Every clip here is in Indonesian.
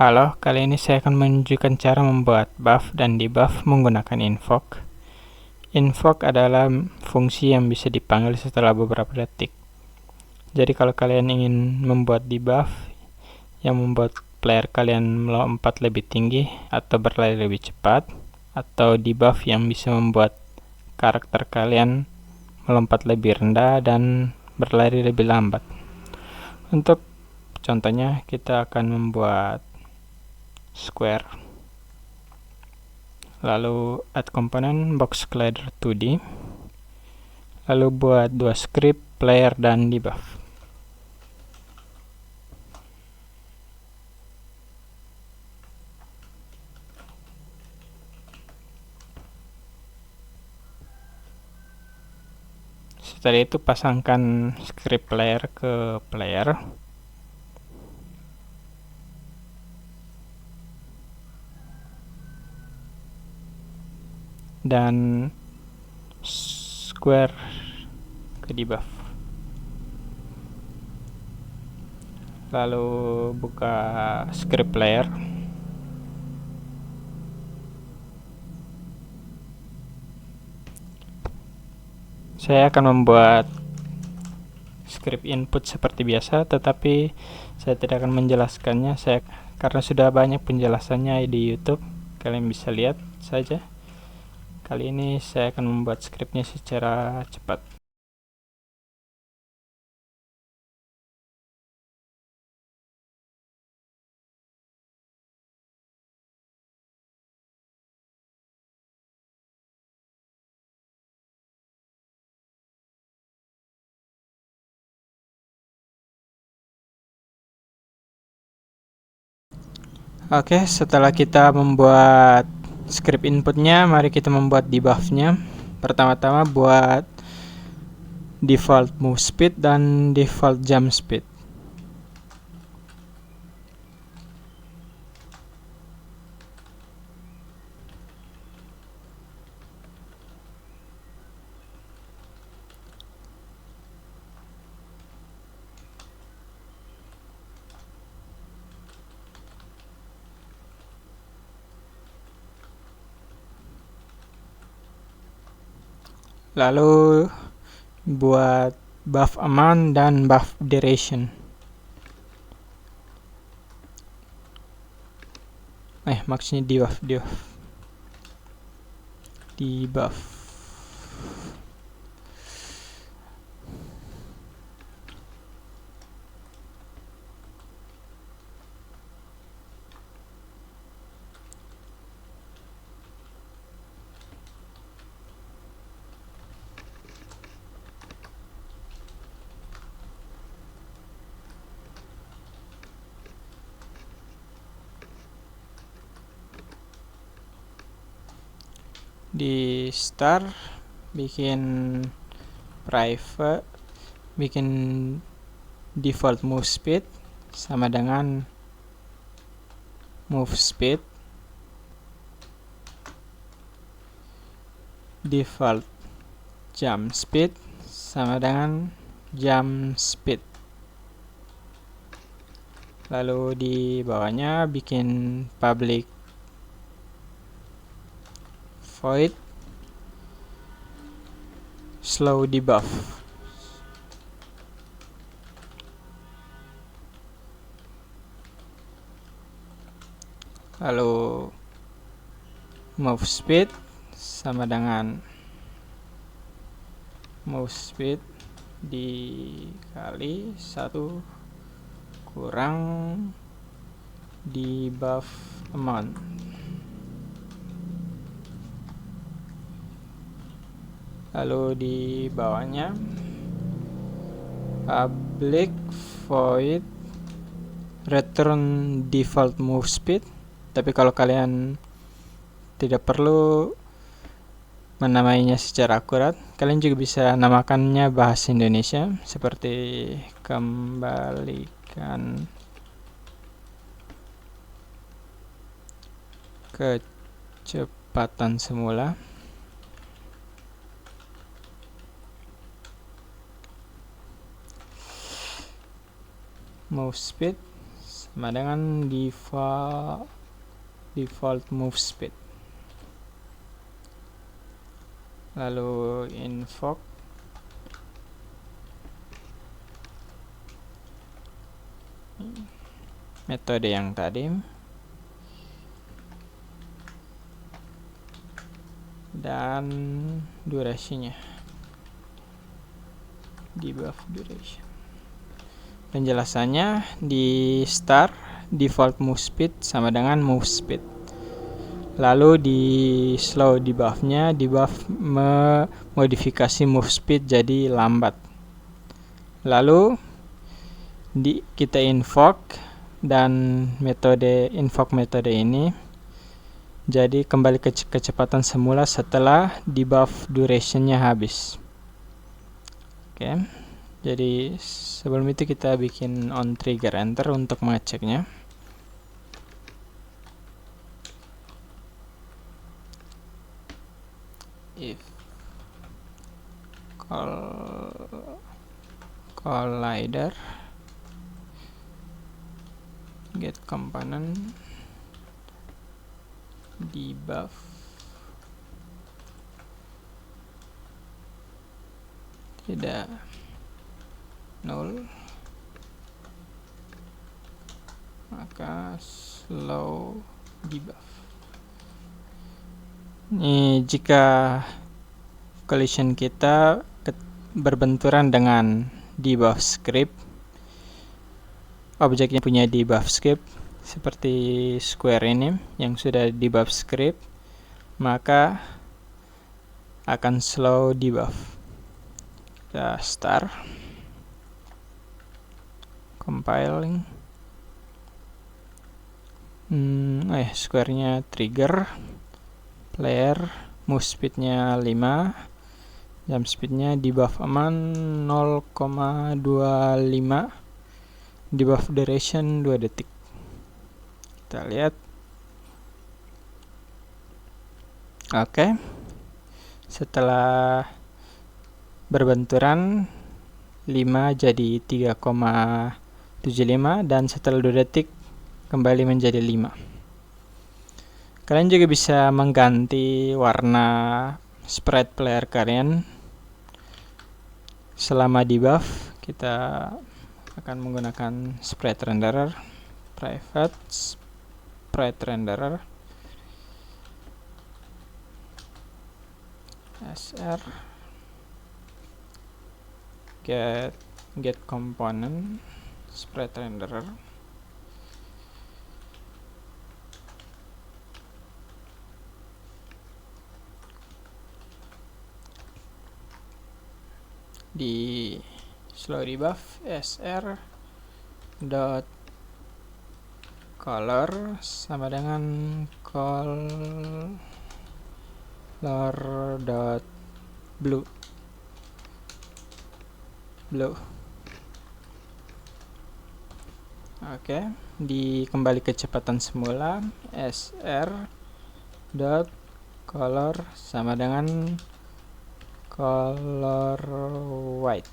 Halo, kali ini saya akan menunjukkan cara membuat buff dan debuff menggunakan invoke. Invoke adalah fungsi yang bisa dipanggil setelah beberapa detik. Jadi kalau kalian ingin membuat debuff yang membuat player kalian melompat lebih tinggi atau berlari lebih cepat, atau debuff yang bisa membuat karakter kalian melompat lebih rendah dan berlari lebih lambat. Untuk contohnya, kita akan membuat square, lalu add komponen box collider 2D, lalu buat dua script player dan debuff. Setelah itu pasangkan script player ke player, dan square ke debuff. Lalu buka script player, saya akan membuat script input seperti biasa, tetapi saya tidak akan menjelaskannya karena sudah banyak penjelasannya di YouTube. Kalian bisa lihat saja. Kali ini saya akan membuat scriptnya secara cepat. Oke, setelah kita membuat script inputnya, mari kita membuat debuffnya. Pertama-tama buat default move speed dan default jump speed. Lalu buat buff amount dan buff duration. Maksudnya debuff. Di start bikin private, bikin default move speed sama dengan move speed, default jump speed sama dengan jump speed. Lalu di bawahnya bikin public void slow debuff. Lalu move speed sama dengan move speed dikali 1 kurang debuff amount. Lalu di bawahnya public void return default move speed. Tapi kalau kalian tidak perlu menamainya secara akurat, kalian juga bisa namakannya bahasa Indonesia seperti kembalikan kecepatan semula. Move speed sama dengan default move speed. Lalu invoke metode yang tadi dan durasinya, debuff duration. Penjelasannya di start default move speed sama dengan move speed. Lalu di slow debuffnya, debuff memodifikasi move speed jadi lambat. Lalu kita invoke, dan invoke metode ini jadi kembali ke kecepatan semula setelah debuff durationnya habis. Oke, jadi sebelum itu kita bikin on trigger enter untuk mengeceknya. If collider get component debuff tidak null, maka slow debuff. Ini jika collision kita berbenturan dengan debuff script, objeknya punya debuff script seperti square ini yang sudah debuff script, maka akan slow debuff. Kita start compiling. Square-nya trigger, player, move speed-nya 5, jump speed-nya debuff aman 0,25, debuff duration 2 detik. Kita lihat. Oke. Setelah berbenturan 5 jadi 3,75 dan setelah 2 detik kembali menjadi 5. Kalian juga bisa mengganti warna sprite player kalian selama debuff. Kita akan menggunakan sprite renderer, private sprite renderer, sr get component sprite renderer. Di slow debuff sr dot color sama dengan color dot blue. Oke, di kembali kecepatan semula, sr dot color sama dengan color white.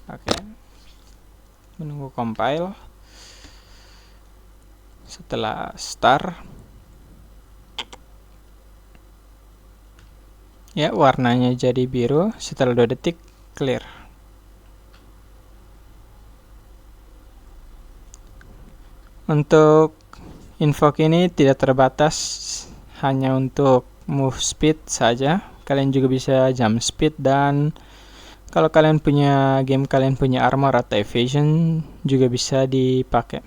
Oke, menunggu compile. Setelah start, ya warnanya jadi biru. Setelah 2 detik clear. Untuk invoke ini tidak terbatas hanya untuk move speed saja. Kalian juga bisa jump speed, dan kalau kalian punya armor atau evasion juga bisa dipakai.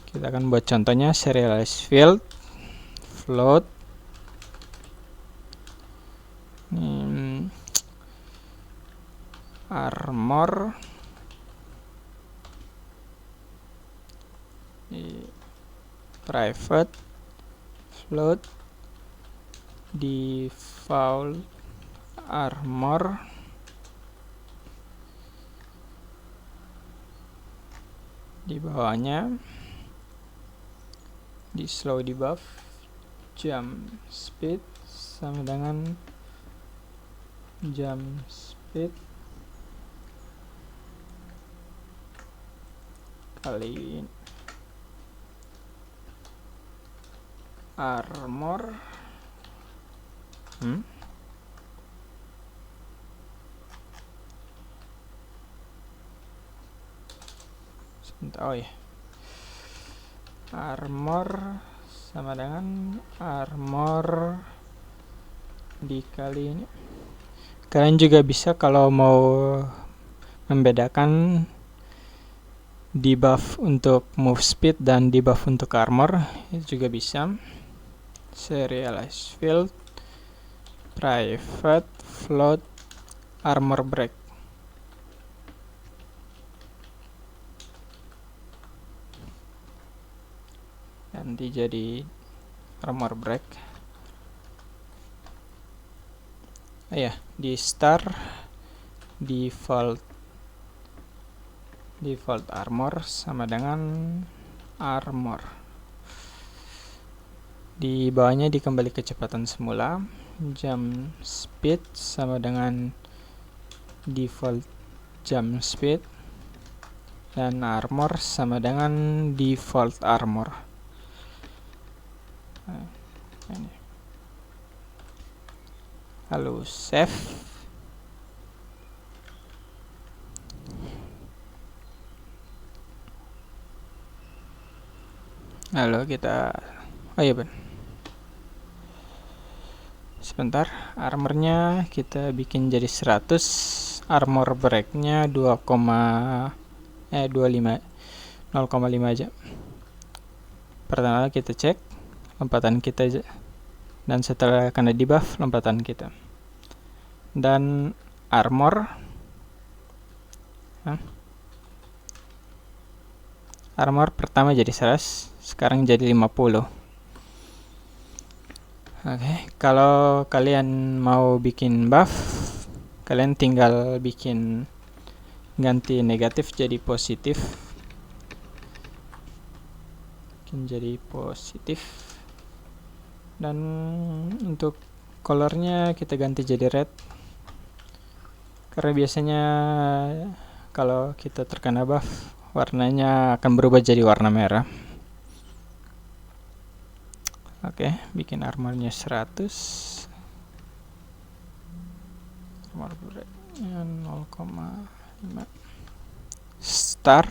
Kita akan buat contohnya, serialize field float armor private float default armor di bawahnya di slow debuff jump speed sama dengan jump speed kali armor sebentar, armor sama dengan armor dikali ini. Kalian juga bisa kalau mau membedakan debuff untuk move speed dan debuff untuk armor, itu juga bisa. Serialize field private float armor break. Nanti jadi armor break. Di star default armor sama dengan armor. Di bawahnya dikembali kecepatan semula. Jump speed sama dengan default jump speed, dan armor sama dengan default armor. Ini. Lalu save. Lalu kita sebentar, armornya kita bikin jadi 100, armor breaknya 0,5 aja. Pertama kita cek lompatan kita aja, dan setelah kena debuff lompatan kita, dan armor pertama jadi 100, sekarang jadi 50. Kalau kalian mau bikin buff, kalian tinggal ganti negatif jadi positif. Dan untuk colornya kita ganti jadi red, karena biasanya kalau kita terkena buff warnanya akan berubah jadi warna merah. Bikin armornya 100, armor breaknya 0,5, star.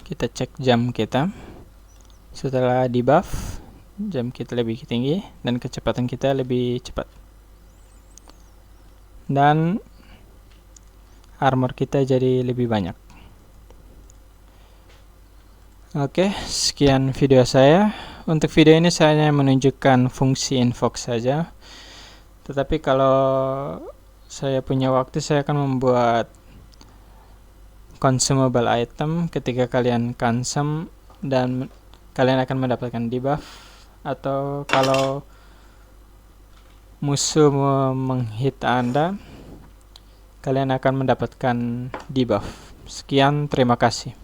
Kita cek jam kita. Setelah debuff, jam kita lebih tinggi dan kecepatan kita lebih cepat, dan armor kita jadi lebih banyak. Sekian video saya. Untuk video ini saya hanya menunjukkan fungsi invoke saja, tetapi kalau saya punya waktu saya akan membuat consumable item ketika kalian consume, dan kalian akan mendapatkan debuff, atau kalau musuh menghit Anda, kalian akan mendapatkan debuff. Sekian, terima kasih.